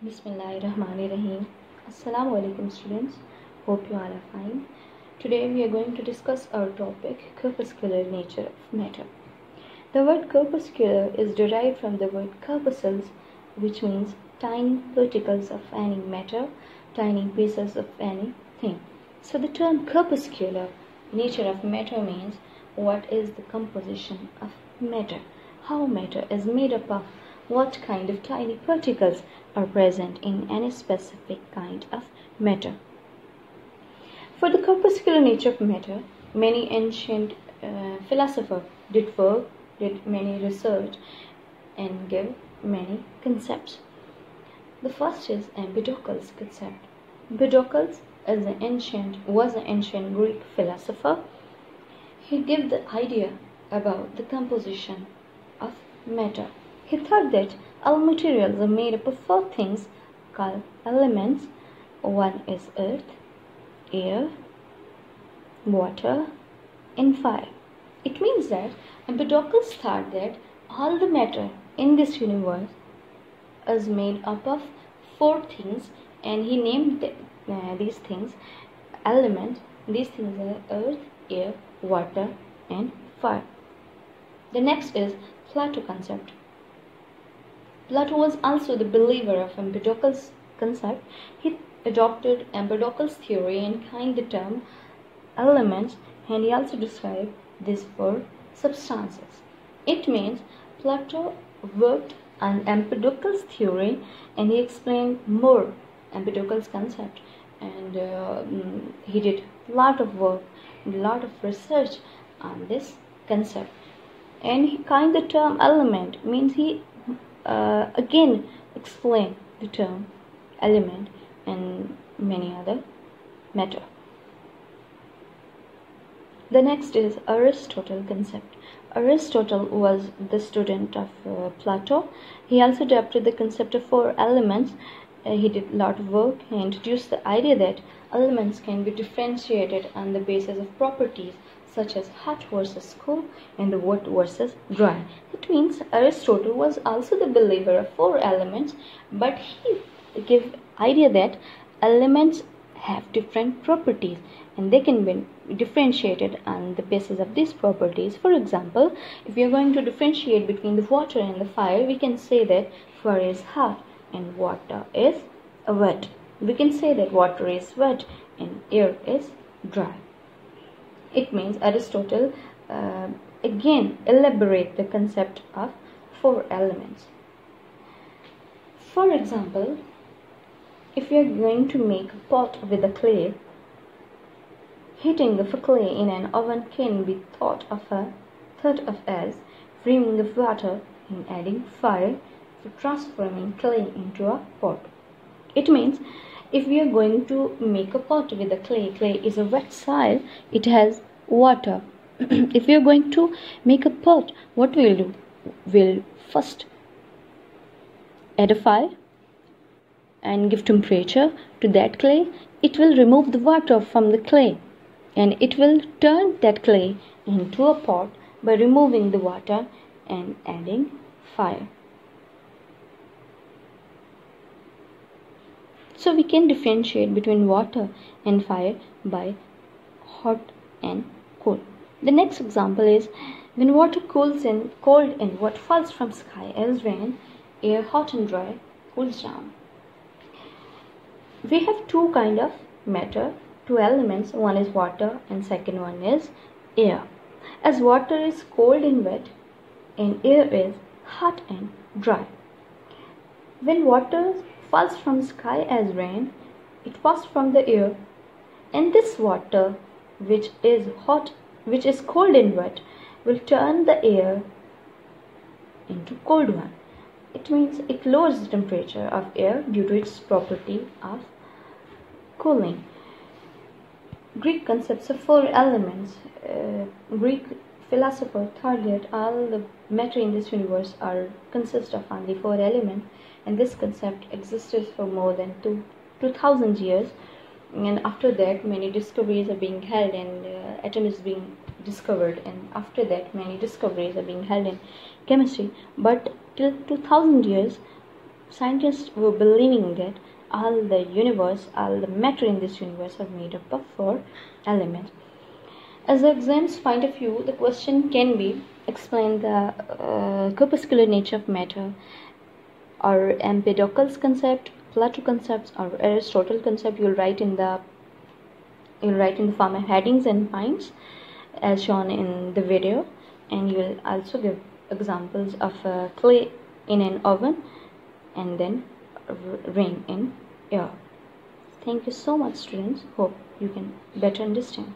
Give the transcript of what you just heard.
Bismillahirrahmanirrahim. Assalamu alaikum students. Hope you all are fine. Today we are going to discuss our topic corpuscular nature of matter. The word corpuscular is derived from the word corpuscles, which means tiny particles of any matter, tiny pieces of anything. So the term corpuscular nature of matter means what is the composition of matter, how matter is made up of, what kind of tiny particles are present in any specific kind of matter. For the corpuscular nature of matter, many ancient philosophers did many research, and gave many concepts. The first is Empedocles concept. Empedocles was an ancient Greek philosopher. He gave the idea about the composition of matter. He thought that all materials are made up of four things called elements. One is earth, air, water, and fire. It means that Empedocles thought that all the matter in this universe is made up of four things, and he named these things elements. These things are earth, air, water, and fire. The next is Plato concept. Plato was also the believer of Empedocles' concept. He adopted Empedocles' theory and coined the term elements, and he also described these four substances. It means Plato worked on Empedocles' theory, and he explained more Empedocles' concept, and he did a lot of work, a lot of research on this concept. And he coined the term element, means he again explain the term element and many other matter. The next is Aristotle concept. Aristotle was the student of Plato. He also adapted the concept of four elements. He did a lot of work and introduced the idea that elements can be differentiated on the basis of properties such as hot versus cool and the wet versus dry. It means Aristotle was also the believer of four elements, but he gave idea that elements have different properties and they can be differentiated on the basis of these properties. For example, if we are going to differentiate between the water and the fire, we can say that fire is hot and water is wet. We can say that water is wet and air is dry. It means Aristotle again elaborate the concept of four elements. For example, if you are going to make a pot with a clay, heating of a clay in an oven can be thought of as framing of water and adding fire for transforming clay into a pot. It means if we are going to make a pot with a clay is a wet soil, it has water. If we are going to make a pot, what we'll do? We'll first add a fire and give temperature to that clay. It will remove the water from the clay and it will turn that clay into a pot by removing the water and adding fire. So we can differentiate between water and fire by hot and cold. The next example is when water cools and cold and what falls from sky as rain, air hot and dry cools down. We have two kind of matter, two elements. One is water and second one is air. As water is cold and wet and air is hot and dry. When water falls from sky as rain, it passes from the air, and this water which is cold and wet will turn the air into cold one. It means it lowers the temperature of air due to its property of cooling. Greek concepts of four elements. Greek philosophers thought that all the matter in this universe consist of only four elements, and this concept existed for more than 2000 years. And after that, many discoveries are being held, and atom is being discovered, and after that many discoveries are being held in chemistry. But till 2000 years Scientists were believing that all the matter in this universe are made up of 4 elements. As the exam's point of view, the question can be explain the corpuscular nature of matter, or Empedocles concept, Plato concepts, or Aristotle concept. You'll write in the form of headings and points as shown in the video, and you will also give examples of clay in an oven and then rain in air. Thank you so much, students. Hope you can better understand.